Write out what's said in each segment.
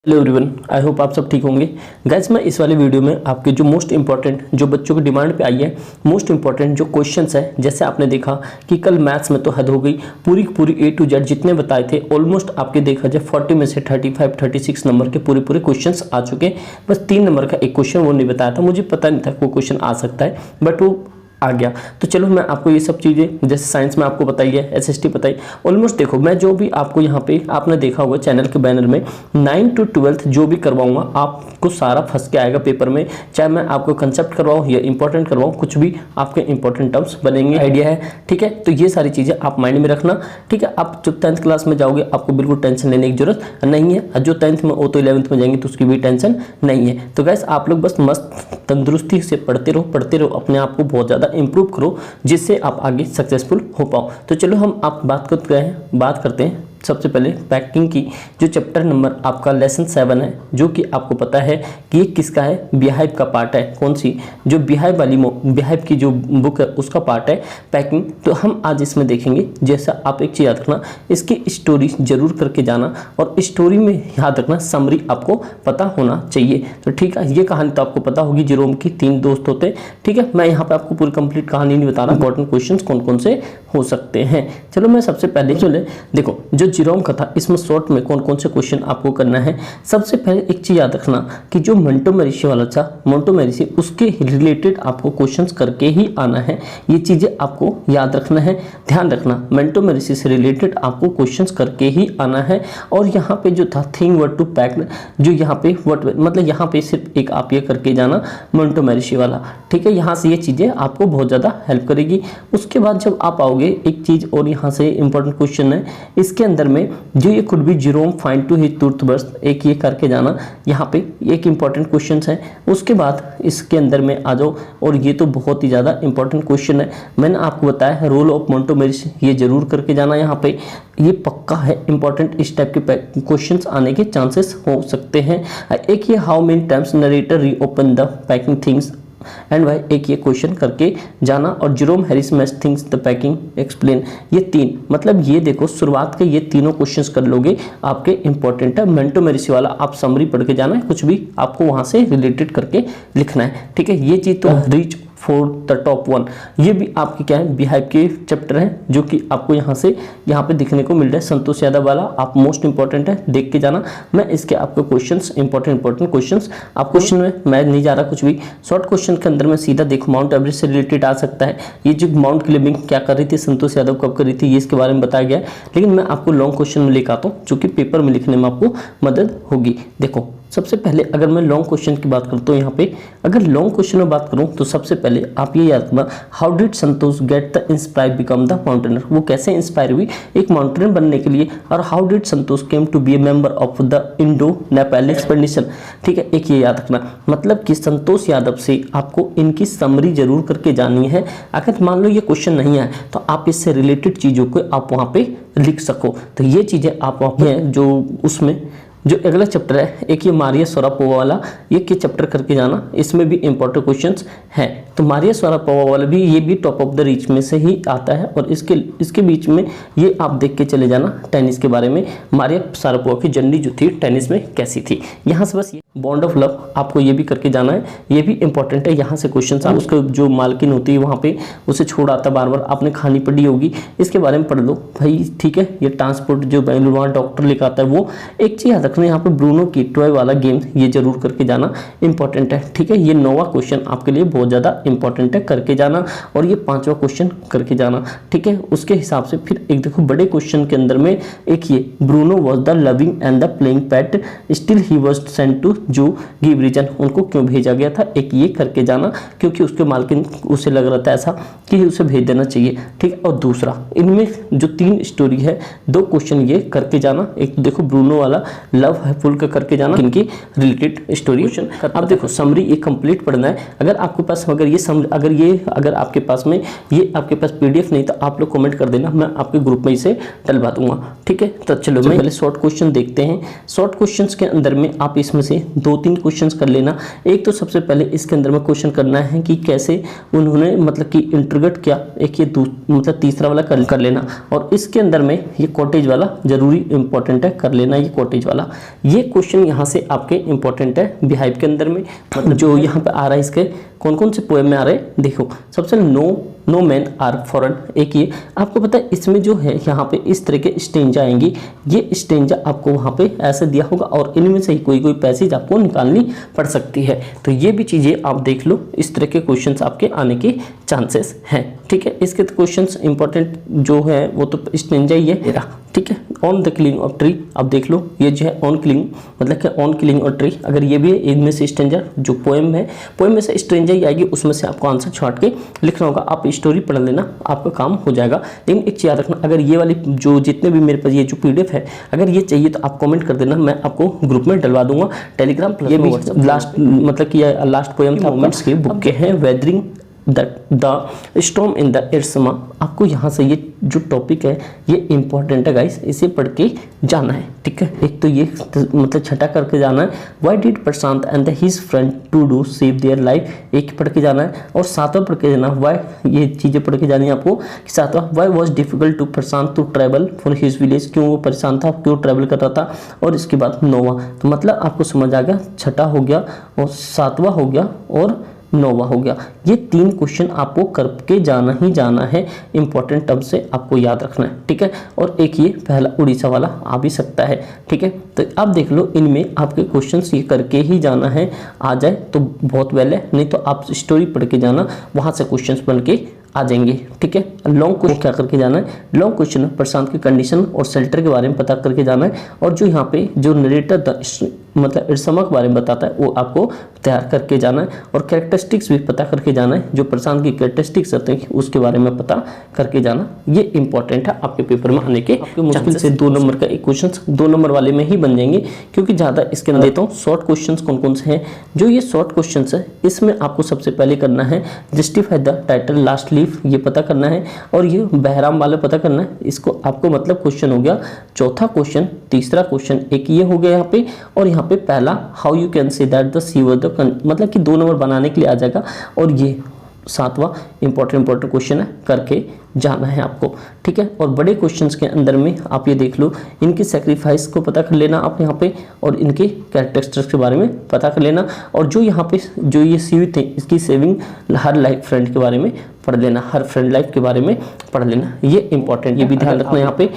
Hello everyone, I hope आप सब ठीक होंगे। गाइस, मैं इस वाले वीडियो में आपके जो मोस्ट इंपॉर्टेंट जो बच्चों की डिमांड पे आई है, मोस्ट इंपॉर्टेंट जो क्वेश्चंस है, जैसे आपने देखा कि कल मैथ्स में तो हद हो गई, पूरी की पूरी A to Z जितने बताए थे ऑलमोस्ट आपके देखा जाए 40 में से 35-36 नंबर के पूरे पूरे क्वेश्चंस आ चुके। बस 3 नंबर का एक क्वेश्चन वो नहीं बताया था, मुझे पता नहीं था वो क्वेश्चन आ सकता है, बट वो आ गया। तो चलो मैं आपको ये सब चीज़ें, जैसे साइंस में आपको बताई है, SST बताई, ऑलमोस्ट देखो मैं जो भी आपको यहाँ पे आपने देखा होगा चैनल के बैनर में 9 to 12 जो भी करवाऊंगा आपको सारा फंस के आएगा पेपर में। चाहे मैं आपको कंसेप्ट करवाऊँ या इंपॉर्टेंट करवाऊँ, कुछ भी आपके इंपॉर्टेंट टर्म्स बनेंगे, आइडिया है, ठीक है। तो ये सारी चीज़ें आप माइंड में रखना, ठीक है। आप जब 10th क्लास में जाओगे आपको बिल्कुल टेंशन लेने की जरूरत नहीं है, जो 10th में हो तो 11th में जाएंगे तो उसकी भी टेंशन नहीं है। तो गैस आप लोग बस मस्त तंदुरुस्ती से पढ़ते रहो, अपने आप को बहुत ज़्यादा इंप्रूव करो, जिससे आप आगे सक्सेसफुल हो पाओ। तो चलो हम आप बात करते हैं सबसे पहले पैकिंग की। जो चैप्टर नंबर आपका लेसन 7 है, जो कि आपको पता है कि ये किसका है, बिहाइव का पार्ट है। कौन सी, जो बिहाइव की जो बुक है उसका पार्ट है पैकिंग। तो हम आज इसमें देखेंगे। जैसा आप एक चीज़ याद रखना, इसकी स्टोरी जरूर करके जाना, और स्टोरी में याद रखना समरी आपको पता होना चाहिए। तो ठीक है, ये कहानी तो आपको पता होगी, जेरोम की 3 दोस्त होते, ठीक है। मैं यहाँ पे आपको पूरी कंप्लीट कहानी नहीं बता रहा, इंपॉर्टेंट क्वेश्चन कौन कौन से हो सकते हैं। चलो मैं सबसे पहले देखो जो जेरोम का था, इसमें शॉर्ट में कौन कौन से क्वेश्चन आपको करना है। सबसे पहले एक चीज याद रखना कि जो मोंटेमोरिशी वाला था, मोंटेमोरिशी उसके रिलेटेड आपको क्वेश्चंस करके ही आना है। ये चीजें आपको याद रखना है, ध्यान रखना, मोंटेमोरिशी से रिलेटेड आपको क्वेश्चंस करके ही आना है। और यहाँ पे जो था थिंग व्हाट टू पैक, जो यहाँ पे व्हाट मतलब यहाँ पे सिर्फ एक आप ये करके जाना मोंटेमोरिशी वाला, ठीक है। यहाँ से ये चीजें आपको बहुत ज्यादा हेल्प करेगी। उसके बाद जब आप आओगे, एक चीज और यहाँ से इंपॉर्टेंट क्वेश्चन है इसके अंदर में, जो ये could be Jerome find to his truth burst, एक ये करके जाना। यहाँ पे एक इंपॉर्टेंट क्वेश्चन है। उसके बाद इसके अंदर में आ जाओ, और ये तो बहुत ही ज़्यादा इंपॉर्टेंट क्वेश्चन है, मैंने आपको बताया है रोल ऑफ मोंटेमोरिशी, ये जरूर करके जाना। यहाँ पे ये पक्का है इंपॉर्टेंट, इस टाइप के क्वेश्चंस आने के चांसेस हो सकते हैं। एक ये how many times narrator reopen the packing things and why, एक ये क्वेश्चन करके जाना। और Jerome Harris match things the packing explain, ये 3 मतलब ये देखो शुरुआत के ये तीनों क्वेश्चंस कर लोगे, आपके इंपॉर्टेंट है। मोंटेमोरिशी वाला आप समरी पढ़ के जाना है, कुछ भी आपको वहां से रिलेटेड करके लिखना है, ठीक है। ये चीज तो रीच फॉर द टॉप 1, ये भी आपके क्या है, बिहाइव के चैप्टर है, जो कि आपको यहाँ पे दिखने को मिल रहा है। संतोष यादव वाला आप मोस्ट इंपॉर्टेंट है, देख के जाना। मैं इसके आपको क्वेश्चंस इंपॉर्टेंट क्वेश्चंस आप क्वेश्चन में मैं नहीं जा रहा कुछ भी, शॉर्ट क्वेश्चन के अंदर में सीधा देखो माउंट एवरेस्ट से रिलेटेड आ सकता है। ये जो माउंट क्लाइंबिंग क्या कर रही थी संतोष यादव, कब कर रही थी, ये इसके बारे में बताया गया है। लेकिन मैं आपको लॉन्ग क्वेश्चन में लेकर आता हूँ, जो कि पेपर में लिखने में आपको मदद होगी। देखो सबसे पहले अगर मैं लॉन्ग क्वेश्चन की बात करता हूँ, यहाँ पे अगर लॉन्ग क्वेश्चन में बात करूँ तो सबसे पहले आप ये याद रखना, how did Santosh get the inspire become the mountaineer, वो कैसे इंस्पायर हुई एक माउंटेनर बनने के लिए। और how did Santosh came to be a member of the Indo Nepal expedition, ठीक है। एक ये याद रखना, मतलब कि संतोष यादव से आपको इनकी समरी जरूर करके जानी है। अगर मान लो ये क्वेश्चन नहीं आए तो आप इससे रिलेटेड चीज़ों को आप वहाँ पे लिख सको। तो ये चीज़ें आप वहाँ पे जो उसमें जो अगला चैप्टर है, एक ये मारिया सोरापोवा वाला, ये के चैप्टर करके जाना, इसमें भी इंपॉर्टेंट क्वेश्चंस हैं। तो मारिया सोरापोवा वाला भी, ये भी टॉप ऑफ द रीच में से ही आता है। और इसके बीच में ये आप देख के चले जाना टेनिस के बारे में, मारिया सोरापोवा की जर्नी जो थी टेनिस में कैसी थी। यहाँ से बस ये बॉन्ड ऑफ लव आपको ये भी करके जाना है, ये भी इंपॉर्टेंट है। यहाँ से क्वेश्चन आप उसका जो मालकिन होती है वहाँ पे उसे छोड़ आता बार बार, आपने कहानी पढ़ी होगी, इसके बारे में पढ़ लो भाई, ठीक है। ये ट्रांसपोर्ट जो बेंगलुरु वहाँ डॉक्टर लेकर आता है, वो एक चीज़ याद रखना, यहाँ पे ब्रूनो की टॉय वाला गेम ये जरूर करके जाना, इंपॉर्टेंट है, ठीक है। ये 9वां क्वेश्चन आपके लिए बहुत ज़्यादा इंपॉर्टेंट है, करके जाना। और ये 5वां क्वेश्चन करके जाना, ठीक है। उसके हिसाब से फिर एक देखो बड़े क्वेश्चन के अंदर में एक ये Bruno was the loving and the playing pet, still he was sent to जो गिव रीजन, उनको क्यों भेजा गया था, एक ये करके जाना, क्योंकि उसके मालकिन उसे लग रहा था ऐसा कि उसे भेज देना चाहिए, ठीक है। और दूसरा इनमें जो 3 स्टोरी है, 2 क्वेश्चन ये करके जाना। एक तो देखो ब्रूनो वाला लव है फुल का करके जाना, इनकी रिलेटेड स्टोरी क्वेश्चन। अब देखो समरी ये कंप्लीट पढ़ना है। अगर आपके पास अगर आपके पास में ये आपके पास PDF नहीं तो आप लोग कमेंट कर देना, मैं आपके ग्रुप में इसे डलवा दूंगा, ठीक है। तो चलो मैं पहले शॉर्ट क्वेश्चन देखते हैं। शॉर्ट क्वेश्चंस के अंदर में आप इसमें से 2-3 क्वेश्चंस कर लेना। एक तो सबसे पहले इसके अंदर में क्वेश्चन करना है कि कैसे उन्होंने मतलब कि इंट्रोगेट किया, एक ये मतलब तीसरा वाला कर लेना। और इसके अंदर में ये कॉटेज वाला जरूरी इंपॉर्टेंट है, कर लेना ये कॉटेज वाला, ये क्वेश्चन यहाँ से आपके इंपॉर्टेंट है बिहाइव के अंदर में, मतलब जो यहाँ पे आ रहा है इसके कौन कौन से पोएम में आ रहे हैं देखो। सबसे नो मैन आर फॉरेन, एक ये आपको पता है इसमें जो है यहाँ पे इस तरह के स्टेंजा आएंगी, ये स्टेंजा आपको वहाँ पे ऐसे दिया होगा और इनमें से ही कोई पैसेज आपको निकालनी पड़ सकती है। तो ये भी चीज़ें आप देख लो, इस तरह के क्वेश्चंस आपके आने के चांसेस हैं। ठीक है, इसके तो क्वेश्चंस इंपॉर्टेंट जो है वो तो स्टेंजा ही है मेरा। ठीक है, on the killing of tree आप देख लो, ये जो है ऑन किलिंग मतलब क्या ऑन किलिंग ऑफ ट्री, अगर ये भी है इनमें से स्टेंजा जो पोएम है, पोएम में से स्टेंजा ही आएगी, उसमें से आपको आंसर छाट के लिखना होगा। आप स्टोरी पढ़ लेना, आपका काम हो जाएगा। लेकिन एक चीज़ याद रखना, अगर ये वाली जो जितने भी मेरे पास ये जो PDF है, अगर ये चाहिए तो आप कमेंट कर देना, मैं आपको ग्रुप में डलवा दूंगा टेलीग्राम प्लस। ये भी लास्ट मतलब कि लास्ट पोएम था मोमेंट्स की बुक के हैं, weathering the storm in the Ersama. आपको यहाँ से ये जो टॉपिक है ये इंपॉर्टेंट है गाइस, इसे पढ़ के जाना है। ठीक है, एक तो ये मतलब छठा करके जाना है, why did Prashant and his friend to do save their life, एक पढ़ के जाना है। और सातवां पढ़ के जाना व्हाई, ये चीज़ें पढ़ के जानी है आपको। सातवां, why was difficult to Prashant to travel for his village, क्यों वो परेशान था, क्यों ट्रैवल कर रहा था। और इसके बाद नौवां, तो मतलब आपको समझ आ गया, छठा हो गया और सातवां हो गया और नौवा हो गया। ये 3 क्वेश्चन आपको करके जाना ही जाना है, इंपॉर्टेंट टर्म से आपको याद रखना है। ठीक है, और एक ये पहला उड़ीसा वाला आ भी सकता है। ठीक है, तो आप देख लो इनमें आपके क्वेश्चंस ये करके ही जाना है, आ जाए तो बहुत वेल है, नहीं तो आप स्टोरी पढ़ के जाना, वहाँ से क्वेश्चंस बन के आ जाएंगे। ठीक है, लॉन्ग क्वेश्चन क्या करके जाना है, लॉन्ग क्वेश्चन प्रशांत की कंडीशन और शेल्टर के बारे में पता करके जाना है। और जो यहाँ पे जो नरेटर मतलब इर्समा के बारे में बताता है वो आपको तैयार करके जाना है। और कैरेक्टरिस्टिक्स भी पता करके जाना है, जो प्रशांत की कैरेक्टरिस्टिक्स होते हैं उसके बारे में पता करके जाना। ये इंपॉर्टेंट है आपके पेपर में आने के। आपके मुश्किल से 2 नंबर का एक क्वेश्चन 2 नंबर वाले में ही बन जाएंगे, क्योंकि ज़्यादा इसके अंदर देता हूँ। शॉर्ट क्वेश्चन कौन कौन से हैं, जो ये शॉर्ट क्वेश्चन है इसमें आपको सबसे पहले करना है justify the title last leaf, ये पता करना है। और ये बहराम वाला पता करना है, इसको आपको मतलब क्वेश्चन हो गया चौथा क्वेश्चन, तीसरा क्वेश्चन एक ये हो गया यहाँ पे। और यहाँ पे पहला how you can say that the she was the, मतलब कि 2 नंबर बनाने के लिए आ जाएगा। और ये 7वां इंपॉर्टेंट क्वेश्चन है, करके जाना है आपको। ठीक है, और बड़े क्वेश्चंस के अंदर में आप ये देख लो, इनकी सेक्रीफाइस को पता कर लेना आप यहाँ पे, और इनके कैरेक्टरिस्टिक्स के बारे में पता कर लेना। और जो यहाँ पे जो ये सीवी थे इसकी सेविंग हर लाइफ फ्रेंड के बारे में पढ़ लेना, हर फ्रेंड लाइफ के बारे में पढ़ लेना, ये इंपॉर्टेंट, ये भी ध्यान रखना यहाँ पे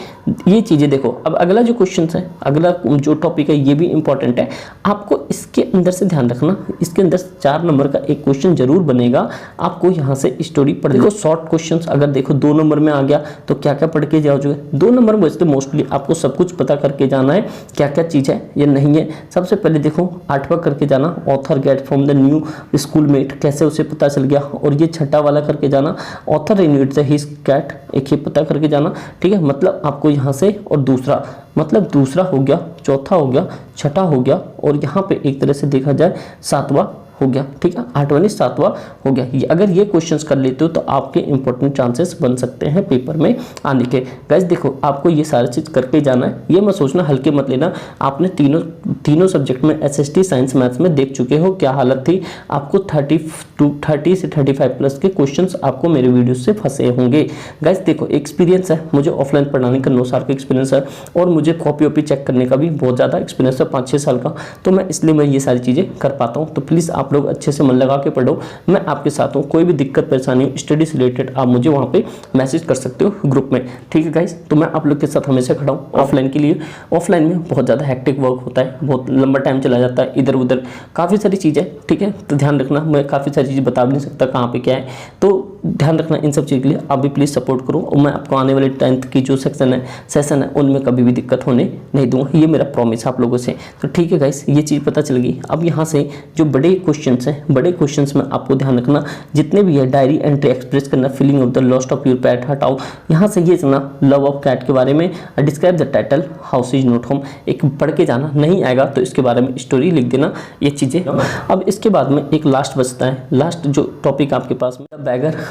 ये चीज़ें। देखो अब अगला जो क्वेश्चन है, अगला जो टॉपिक है ये भी इंपॉर्टेंट है, आपको इसके अंदर से ध्यान रखना। इसके अंदर 4 नंबर का एक क्वेश्चन जरूर बनेगा, आपको यहाँ से स्टोरी पढ़ लो। शॉर्ट क्वेश्चन अगर देखो 2 नंबर में आ गया तो क्या क्या पढ़ के जाओगे। 2 नंबर में वैसे मोस्टली आपको सब कुछ पता करके जाना है, क्या क्या चीज़ है ये नहीं है। सबसे पहले देखो 8वां करके जाना, author get from the new schoolmate, कैसे उसे पता चल गया। और ये 6ठा वाला करके जाना, ऑथर इनविट्स हिज कैट, एक ही पता करके जाना। ठीक है, मतलब आपको यहाँ से, और दूसरा मतलब दूसरा हो गया, चौथा हो गया, छठा हो गया, और यहाँ पे एक तरह से देखा जाए 7वां हो गया। ठीक है, 8वां नहीं 7वां हो गया। ये अगर ये क्वेश्चंस कर लेते हो तो आपके इंपॉर्टेंट चांसेस बन सकते हैं पेपर में आने के। गाइस देखो आपको ये सारी चीज़ करके जाना है, ये मत सोचना हल्के मत लेना। आपने तीनों सब्जेक्ट में SST साइंस मैथ्स में देख चुके हो क्या हालत थी। आपको 30 से 35 प्लस के क्वेश्चंस आपको मेरे वीडियो से फंसे होंगे। गाइस देखो एक्सपीरियंस है, मुझे ऑफलाइन पढ़ाने का 9 साल का एक्सपीरियंस है, और मुझे कॉपी वॉपी चेक करने का भी बहुत ज़्यादा एक्सपीरियंस है, 5-6 साल का। तो मैं इसलिए मैं ये सारी चीज़ें कर पाता हूँ। तो प्लीज़ आप लोग अच्छे से मन लगा के पढ़ो, मैं आपके साथ हूँ। कोई भी दिक्कत परेशानी स्टडी से रिलेटेड आप मुझे वहाँ पे मैसेज कर सकते हो ग्रुप में। ठीक है गाइस, तो मैं आप लोग के साथ हमेशा खड़ा हूँ ऑफलाइन के लिए। ऑफलाइन में बहुत ज़्यादा हेक्टिक वर्क होता है, बहुत लंबा टाइम चला जाता है, इधर उधर काफ़ी सारी चीज़ें। ठीक है, तो ध्यान रखना, मैं काफ़ी सारी चीज़ें बता भी नहीं सकता कहाँ पे क्या है, तो ध्यान रखना इन सब चीज़ के लिए। आप भी प्लीज़ सपोर्ट करो, और मैं आपको आने वाले 10th की जो सेशन है उनमें कभी भी दिक्कत होने नहीं दूंगा, ये मेरा प्रॉमिस आप लोगों से। तो ठीक है गाइस, ये चीज़ पता चल गई। अब यहाँ से जो बड़े क्वेश्चंस हैं, बड़े क्वेश्चंस में आपको ध्यान रखना, जितने भी है डायरी एंट्री एक्सप्रेस करना, feeling of the lost of your पेट हटाओ। यहाँ से ये सुना लव ऑफ कैट के बारे में, describe the title house is not home, एक पढ़ के जाना, नहीं आएगा तो इसके बारे में स्टोरी लिख देना, ये चीज़ें। अब इसके बाद में एक लास्ट बचता है, लास्ट जो टॉपिक आपके पास में,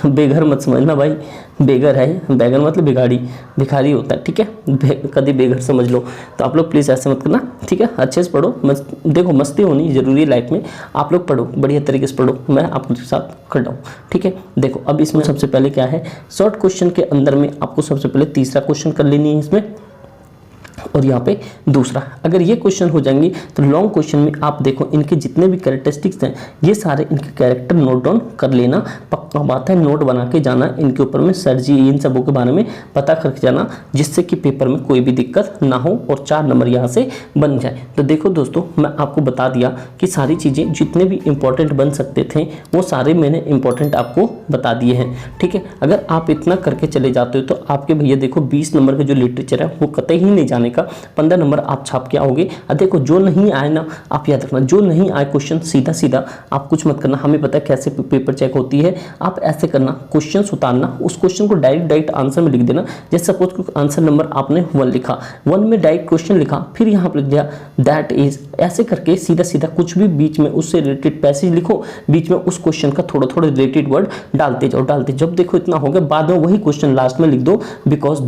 बेघर मत समझना भाई, बेघर है, बेघर मतलब भिखारी होता है। ठीक है, कभी बेघर समझ लो, तो आप लोग प्लीज़ ऐसे मत करना। ठीक है, अच्छे से पढ़ो, देखो मस्ती होनी जरूरी है लाइफ में, आप लोग पढ़ो बढ़िया तरीके से पढ़ो, मैं आपके साथ खड़ा हूँ। ठीक है, देखो अब इसमें सबसे पहले क्या है, शॉर्ट क्वेश्चन के अंदर में आपको सबसे पहले तीसरा क्वेश्चन कर लेनी है इसमें। और यहाँ पे दूसरा। अगर ये क्वेश्चन हो जाएंगे तो लॉन्ग क्वेश्चन में आप देखो इनके जितने भी कैरेक्टरिस्टिक्स हैं ये सारे इनके कैरेक्टर नोट डाउन कर लेना, पक्का बात है, नोट बना के जाना इनके ऊपर में, सर जी इन सबों के बारे में पता करके जाना, जिससे कि पेपर में कोई भी दिक्कत ना हो और 4 नंबर यहाँ से बन जाए। तो देखो दोस्तों मैं आपको बता दिया कि सारी चीज़ें जितने भी इंपॉर्टेंट बन सकते थे वो सारे मैंने इंपॉर्टेंट आपको बता दिए हैं, ठीक है। अगर आप इतना करके चले जाते हो तो आपके भैया देखो 20 नंबर का जो लिटरेचर है वो कतई ही नहीं जाने का, 15 नंबर आप छाप के आओगे। और देखो जो नहीं आए ना, आप याद रखना, जो नहीं आए क्वेश्चन सीधा सीधा आप कुछ मत करना, हमें पता है कैसे पेपर चेक होती है। आप ऐसे करना, क्वेश्चन उतारना, उस क्वेश्चन को डायरेक्ट आंसर में लिख देना। जैसे सपोज आंसर नंबर आपने 1 लिखा, 1 में डायरेक्ट क्वेश्चन लिखा, फिर यहाँ पर लिख दिया दैट इज, ऐसे करके सीधा सीधा कुछ भी बीच में उससे रिलेटेड पैसेज लिखो, बीच में उस क्वेश्चन का थोड़ा थोड़ा रिलेटेड वर्ड डालते जाओ, जब देखो इतना हो गया, बाद में वही क्वेश्चन लास्ट में लिख दो बिकॉज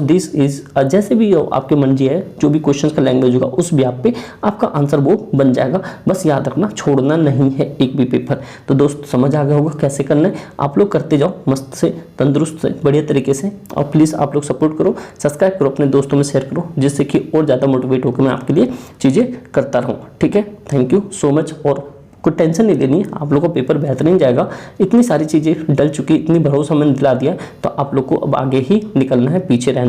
दिस इज, जैसे भी आपके मर्जी है, जो भी क्वेश्चन का लैंग्वेज होगा उस भी आप पे आपका आंसर वो बन जाएगा। बस याद रखना छोड़ना नहीं है एक भी पेपर। तो दोस्त समझ आ गया होगा कैसे करना है, आप लोग करते जाओ मस्त से, तंदुरुस्त से, बढ़िया तरीके से। और प्लीज़ आप लोग सपोर्ट करो, सब्सक्राइब करो, अपने दोस्तों में शेयर करो, जिससे कि और ज़्यादा मोटिवेट होकर मैं आपके लिए चीज़ें करता रहूँ, ठीक है। Thank you so much. और कोई टेंशन नहीं लेनी है, आप लोग का पेपर बेहतरीन जाएगा। इतनी सारी चीज़ें डल चुकी, इतनी भरोसा मैंने दिला दिया, तो आप लोग को अब आगे ही निकलना है, पीछे रहने